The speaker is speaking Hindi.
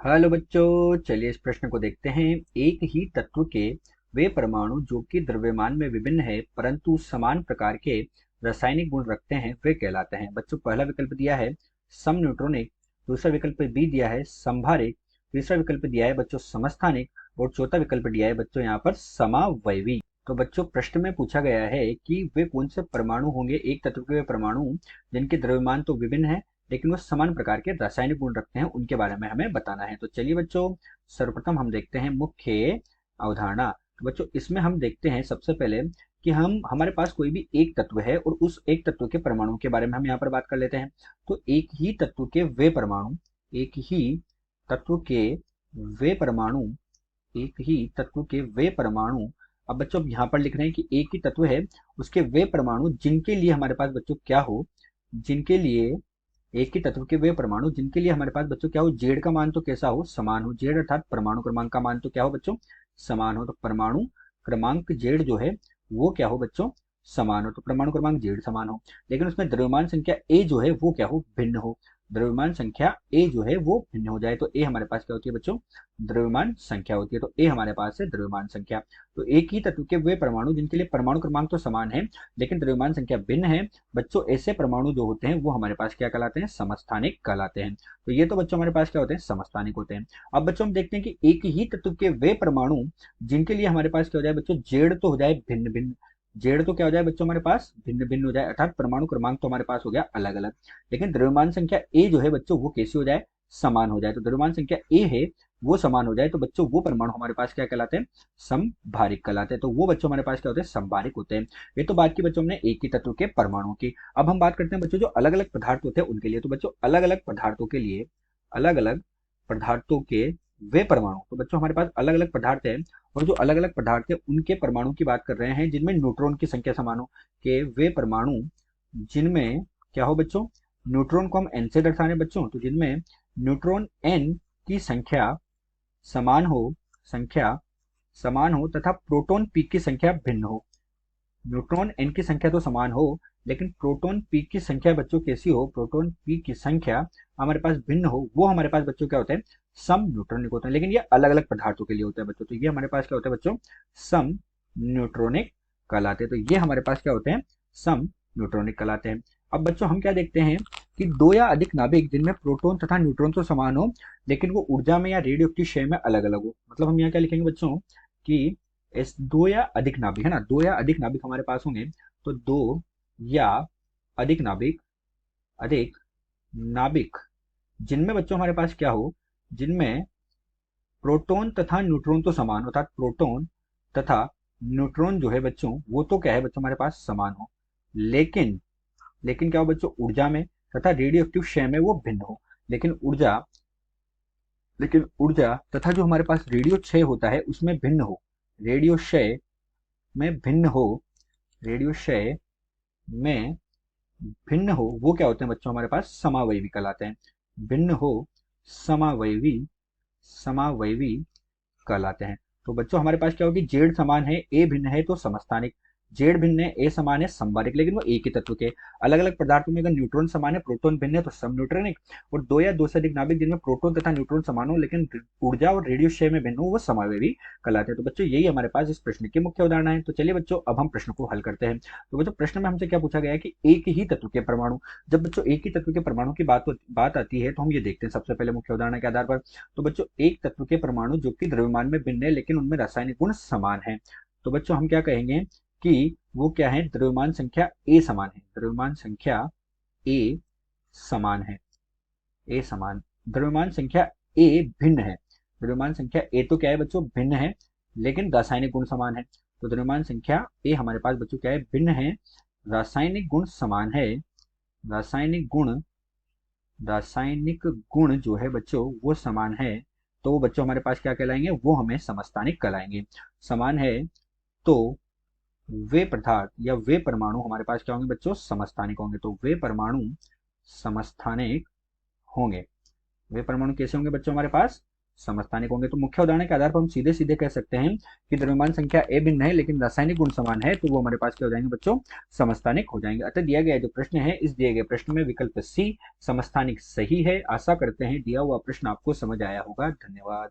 हेलो बच्चों, चलिए इस प्रश्न को देखते हैं। एक ही तत्व के वे परमाणु जो कि द्रव्यमान में विभिन्न है परंतु समान प्रकार के रासायनिक गुण रखते हैं वे कहलाते हैं। बच्चों, पहला विकल्प दिया है सम न्यूट्रॉनिक, दूसरा विकल्प बी दिया है समभारिक, तीसरा विकल्प दिया है बच्चों समस्थानिक और चौथा विकल्प दिया है बच्चों यहाँ पर समावयवी। तो बच्चों, प्रश्न में पूछा गया है कि वे कौन से परमाणु होंगे, एक तत्व के वे परमाणु जिनके द्रव्यमान तो विभिन्न है लेकिन वो समान प्रकार के रासायनिक गुण रखते हैं, उनके बारे में हमें बताना है। तो चलिए बच्चों, सर्वप्रथम हम देखते हैं मुख्य अवधारणा। तो बच्चों, इसमें हम देखते हैं सबसे पहले कि हमारे पास कोई भी एक तत्व है और उस एक तत्व के परमाणु के बारे में हम यहाँ पर बात कर लेते हैं। तो एक ही तत्व के वे परमाणु, एक ही तत्व के वे परमाणु, एक ही तत्व के वे परमाणु। अब बच्चों, अब यहाँ पर लिख रहे हैं कि एक ही तत्व है, उसके वे परमाणु जिनके लिए हमारे पास बच्चों क्या हो, जिनके लिए एक ही तत्व के वे परमाणु जिनके लिए हमारे पास बच्चों क्या हो, जेड का मान तो कैसा हो, समान हो। जेड अर्थात परमाणु क्रमांक का मान तो क्या हो बच्चों, समान हो। तो परमाणु क्रमांक जेड जो है वो क्या हो बच्चों, समान हो। तो परमाणु क्रमांक जेड समान हो, लेकिन उसमें द्रव्यमान संख्या ए जो है वो क्या हो, भिन्न हो। द्रव्यमान संख्या ए जो है वो भिन्न हो जाए तो ए हमारे पास क्या होती है बच्चों, द्रव्यमान संख्या होती है। तो ए हमारे पास है द्रव्यमान संख्या। तो एक ही तत्व के वे परमाणु जिनके लिए परमाणु क्रमांक तो समान है लेकिन द्रव्यमान संख्या भिन्न है बच्चों, ऐसे परमाणु जो होते हैं वो हमारे पास क्या कहलाते हैं, समस्थानिक कहलाते हैं। तो ये तो बच्चों हमारे पास क्या होते हैं, समस्थानिक होते हैं। अब बच्चों हम देखते हैं कि एक ही तत्व के वे परमाणु जिनके लिए हमारे पास क्या हो जाए बच्चों, जेड तो हो जाए भिन्न भिन्न, जेड तो क्या हो जाए बच्चों हमारे पास भिन्न भिन्न हो जाए, अर्थात परमाणु क्रमांक तो हमारे पास हो गया अलग अलग। लेकिन द्रव्यमान संख्या ए जो है बच्चों वो कैसी हो जाए, समान हो जाए। तो द्रव्यमान संख्या ए है वो समान हो जाए तो बच्चों वो परमाणु हमारे पास क्या कहलाते हैं, समभारिक कहलाते हैं। तो वो बच्चों हमारे पास क्या होते हैं, समभारिक होते हैं। ये तो बात की बच्चों हमने एक ही तत्व के परमाणु की। अब हम बात करते हैं बच्चों जो अलग अलग पदार्थ होते हैं उनके लिए। तो बच्चों अलग अलग पदार्थों के लिए, अलग अलग पदार्थों के वे परमाणु, तो बच्चों हमारे पास अलग अलग पदार्थ है और जो अलग अलग पदार्थ है उनके परमाणु की बात कर रहे हैं जिनमें न्यूट्रॉन की संख्या समान हो, के वे परमाणु जिनमें क्या हो बच्चों, न्यूट्रॉन को हम एन से दर्शा रहे हैं बच्चों, तो जिनमें न्यूट्रॉन एन की संख्या समान हो, संख्या समान हो तथा प्रोटॉन पी की संख्या भिन्न हो। न्यूट्रॉन एन की संख्या तो समान हो लेकिन प्रोटॉन पी की संख्या बच्चों कैसी हो, प्रोटॉन पी की संख्या हमारे पास भिन्न हो, वो हमारे पास बच्चों क्या होते हैं, सम न्यूट्रॉनिक होते हैं। लेकिन ये अलग अलग पदार्थों के लिए होता है बच्चों। तो ये हमारे पास क्या होता है बच्चों, सम न्यूट्रॉनिक कहलाते हैं। तो ये हमारे पास क्या होते हैं, सम न्यूट्रॉनिक कहलाते हैं। अब बच्चों हम क्या देखते हैं कि दो या अधिक नाभिक जिनमें प्रोटॉन तथा न्यूट्रॉन तो समान हो लेकिन वो ऊर्जा में या रेडियो एक्टिव क्षय में अलग अलग हो। मतलब हम यहाँ क्या लिखेंगे बच्चों कि इस दो या अधिक नाभिक है ना, दो या अधिक नाभिक हमारे पास होंगे। तो दो या अधिक नाभिक, अधिक नाभिक जिनमें बच्चों हमारे पास क्या हो, जिनमें प्रोटॉन तथा न्यूट्रॉन तो समान हो, अर्थात प्रोटॉन तथा न्यूट्रॉन जो है बच्चों वो तो क्या है बच्चों हमारे पास समान हो, लेकिन लेकिन क्या हो बच्चों, ऊर्जा में तथा रेडियो एक्टिव क्षय में वो भिन्न हो। लेकिन ऊर्जा, लेकिन ऊर्जा तथा जो हमारे पास रेडियो क्षय होता है उसमें भिन्न हो, रेडियो क्षय में भिन्न हो, रेडियो क्षय में भिन्न हो, वो क्या होते हैं बच्चों हमारे पास समावयवी कहलाते हैं। भिन्न हो, समावयवी, समावयवी कहलाते हैं। तो बच्चों हमारे पास क्या होगी, जेड समान है ए भिन्न है तो समस्थानिक, जेड भिन्न है ए समान है समबारिक। लेकिन वो एक ही तत्व के अलग अलग पदार्थों में अगर न्यूट्रॉन समान है प्रोटॉन भिन्न है तो सम न्यूट्रॉनिक। और दो या दो से अधिक नाभिक जिनमें प्रोटॉन तथा न्यूट्रॉन समान हो लेकिन ऊर्जा और रेडियो क्षय में भिन्न हो वो समावयवी कहलाते हैं। तो बच्चों यही हमारे पास इस प्रश्न की मुख्य उदाहरण है। तो चलिए बच्चों अब हम प्रश्न को हल करते हैं। तो बच्चों प्रश्न में हमसे क्या पूछा गया है कि एक ही तत्व के परमाणु, जब बच्चों एक ही तत्व के परमाणु की बात आती है तो हम ये देखते हैं सबसे पहले मुख्य उदाहरण के आधार पर। तो बच्चों एक तत्व के परमाणु जो कि द्रव्यमान में भिन्न है लेकिन उनमें रासायनिक गुण समान है, तो बच्चों हम क्या कहेंगे कि वो क्या है, द्रव्यमान संख्या ए समान है, द्रव्यमान संख्या ए समान है, ए समान। द्रव्यमान संख्या ए भिन्न है, द्रव्यमान संख्या ए तो क्या है बच्चों, भिन्न है लेकिन रासायनिक गुण समान है। तो द्रव्यमान संख्या ए हमारे पास बच्चों क्या है, भिन्न है, रासायनिक गुण समान है, रासायनिक गुण, रासायनिक गुण जो है बच्चों वो समान है। तो वो बच्चों हमारे पास क्या कहलाएंगे, वो हमें समस्थानिक कहलाएंगे। समान है तो वे पदार्थ या वे परमाणु हमारे पास क्या होंगे बच्चों, समस्थानिक होंगे। तो वे परमाणु समस्थानिक होंगे। वे परमाणु कैसे होंगे बच्चों हमारे पास, समस्थानिक होंगे। तो मुख्य उदाहरण के आधार पर हम सीधे सीधे कह सकते हैं कि द्रव्यमान संख्या ए भिन्न है लेकिन रासायनिक गुण समान है, तो वो हमारे पास क्या हो जाएंगे बच्चों, समस्थानिक हो जाएंगे। अतः दिया गया जो प्रश्न है, इस दिए गए प्रश्न में विकल्प सी समस्थानिक सही है। आशा करते हैं दिया हुआ प्रश्न आपको समझ आया होगा। धन्यवाद।